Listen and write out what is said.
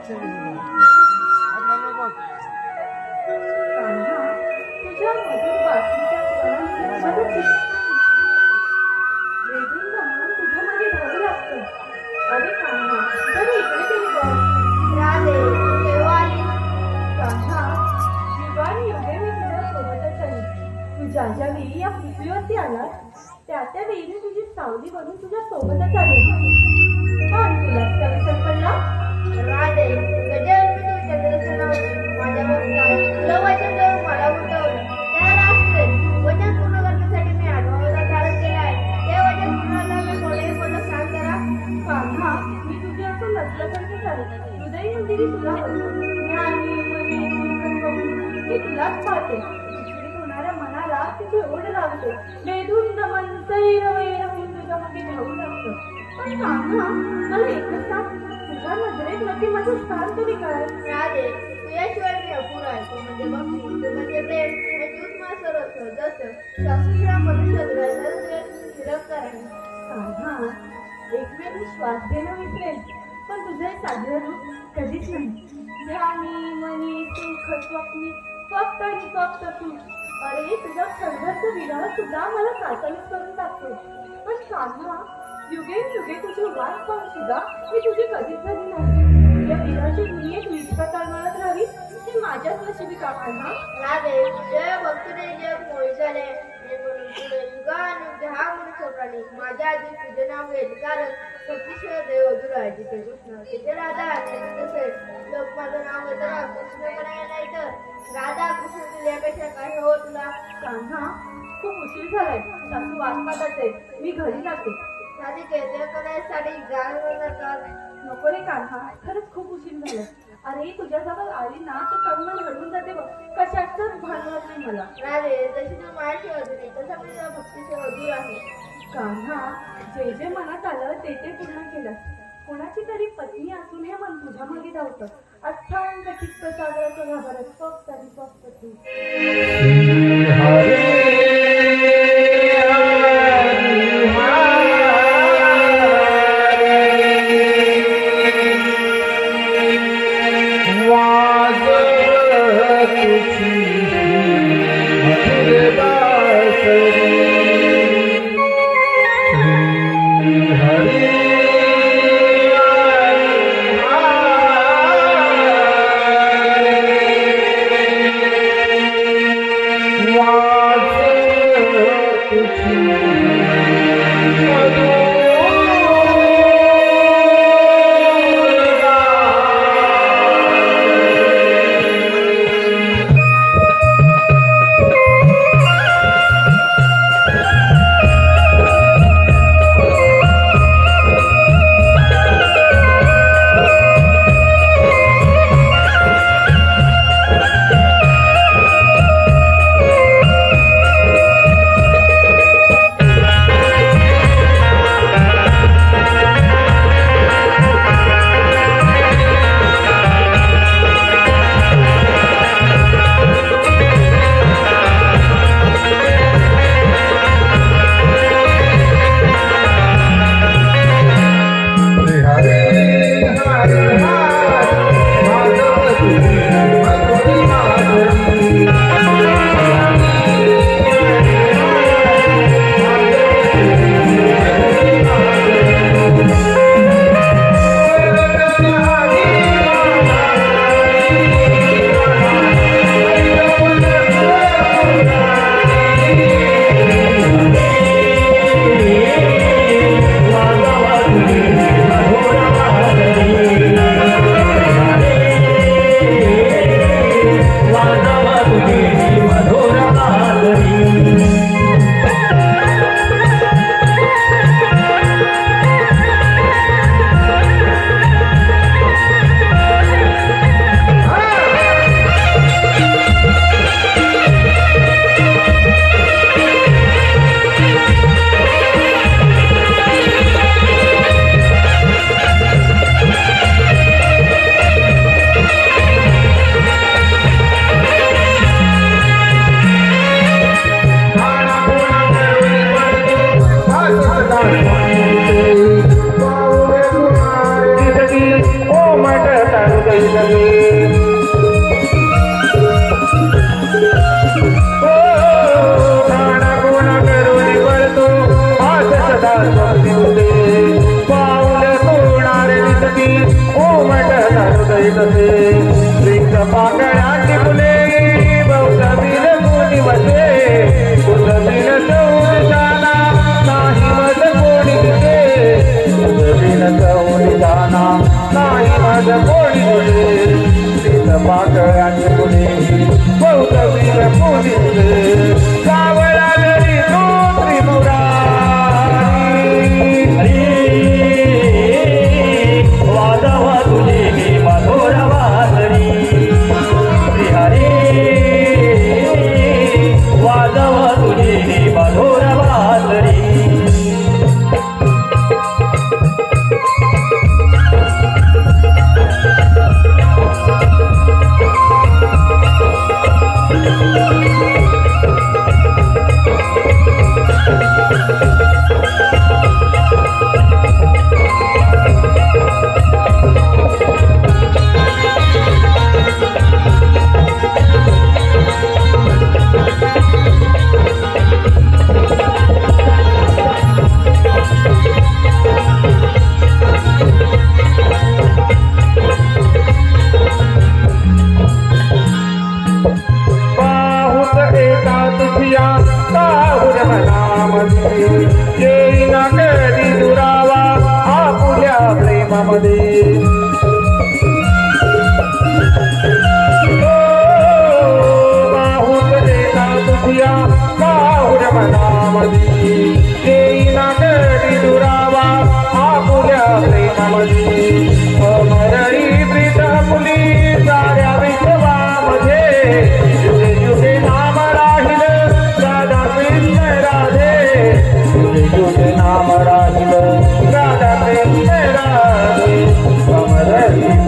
तुझ्या मधुर बासरीच्या स्वरांची जगत वेदून गमन तुझ्या मागे धावू लागतं. अरे कान्हा, जरा इकडे तरी बघ. राधे, केव्हा आली? कान्हा, युगानुयुगे मी तुझ्या सोबतच आहे. तू ज्या ज्या वेळी या पृथ्वीवरती आलास त्या त्या वेळी मी तुझी सावली बनून तुझ्या सोबतच आले. पण तुलाच त्या विसर पडला. राधे, गजानन तू चंद्रसेनावरून माझ्यावर काय? तुला वचन देऊन मला उठवलं. त्याला राग दे. वचन पूर्ण करण्यासाठी मी आत्मावतार धारण केला आहे. ते वचन पूर्ण करण्यास कोणीही मोठं सांग करा. कान्हा, मी तुझे असं नसल्यासारखे झाले. हृदय मंदिरी तुला होतं. ज्ञानी, मनी, मूर्खत्व मी तुलाच पाहते. विचलित होणाऱ्या मनाला तुझी ओढ लागते. वेधून दमन सैरवैर होऊन तुझ्या मागे धावू लागतं. पण कान्हा, मला एकच सांग, तुझ्या नजरेत नक्की माझं स्थान तरी काय? राधे, तुझ्याशिवाय मी अपुरा आहे. तू म्हणजे भक्ती, तू म्हणजे प्रेम, आणि तूच माझं सर्वस्व. जसं श्वासोश्वास मनुष्य निरंतर आहे. कान्हा, एक वेळ मी श्वास घेणं विसरेल, पण तुझं हे साधं रूप कधीच नाही. ध्यानी, मनी, सुख, स्वप्नी, फक्त आणि फक्त तू. अरे, तुझा खळबळचा विरह सुद्धा मला कातलीच करून टाकतो. पण कान्हा, युगे तुझी वाट पाहून सुद्धा मी तुझी कधीच झाली नाही. या विराच्या दुनियेत विश्व तळमळत राहावी हे माझ्याच नशिबी का कान्हा? राधे, तुझ्या भक्तीने जग मोहित झाले. आणि म्हणून तुला युगानुयुग हा मनुष्य प्राणी माझ्या आधी तुझे नाव घेत. कारण भक्तीशिवाय देव अधुरा आहे. जिथे कृष्ण तिथे राधा, तसे लोक माझं नाव घेतात. कृष्ण म्हणायला नाही तर राधा कृष्ण तुझ्यापेक्षा काय हो तुला? कान्हा, खूप उशीर झालाय. सासू वाटपातच आहे. मी घरी जाते. राधिके, ते करण्यासाठी गाणं जातात. नको रे कान्हा, खरंच खूप उशीर झालाय. अरे, तुझ्याजवळ आली ना तर सन्मान घडून जाते बघ. कशाचंच भांडवत नाही मला. राधे, जशी तू माझ्याशी अधुरी तसा मी तुझ्या भक्तीशी अधूर आहे. कान्हा, जे जे मनात आलं ते ते पूर्ण केलं. कोणाची तरी पत्नी असून हे मन तुझ्या मागे धावतं. अथांग चित्त सागराचं घाबरत फक्त आणि फक्त तू. वाज तुले पाऊल सोडणारे दिसती उमटत हृदय तसे प्रीत पाकळ्याची फुले बहुतबिल कोणी वसे तुझबिल चौन जाना नाही मज कोणी दिसे तुझबिल चौन जाना नाही मज कोणी दिसे प्रीत पाकळ्याची फुले बहुतबिल कोणी दिसे सावळा जरी तो त्रिपुरारी वाजवा तुझी मी मधुर वासरी श्रीहरी वाजवा तुझी मी मधुर वासरी काहुर मनामध्ये येई ना कधी दुरावा आपुल्या प्रेमामध्ये बाहुत एका तुझ्या काहुर मनामध्ये येई ना कधी दुरावा आपुल्या प्रेमामध्ये अमरळी प्रीत फुली साऱ्या विश्वामध्ये युगे युगे नाम राहील राधा कृष्ण राधे युगे युगे नाम राहील राधा कृष्ण राधे अमरळी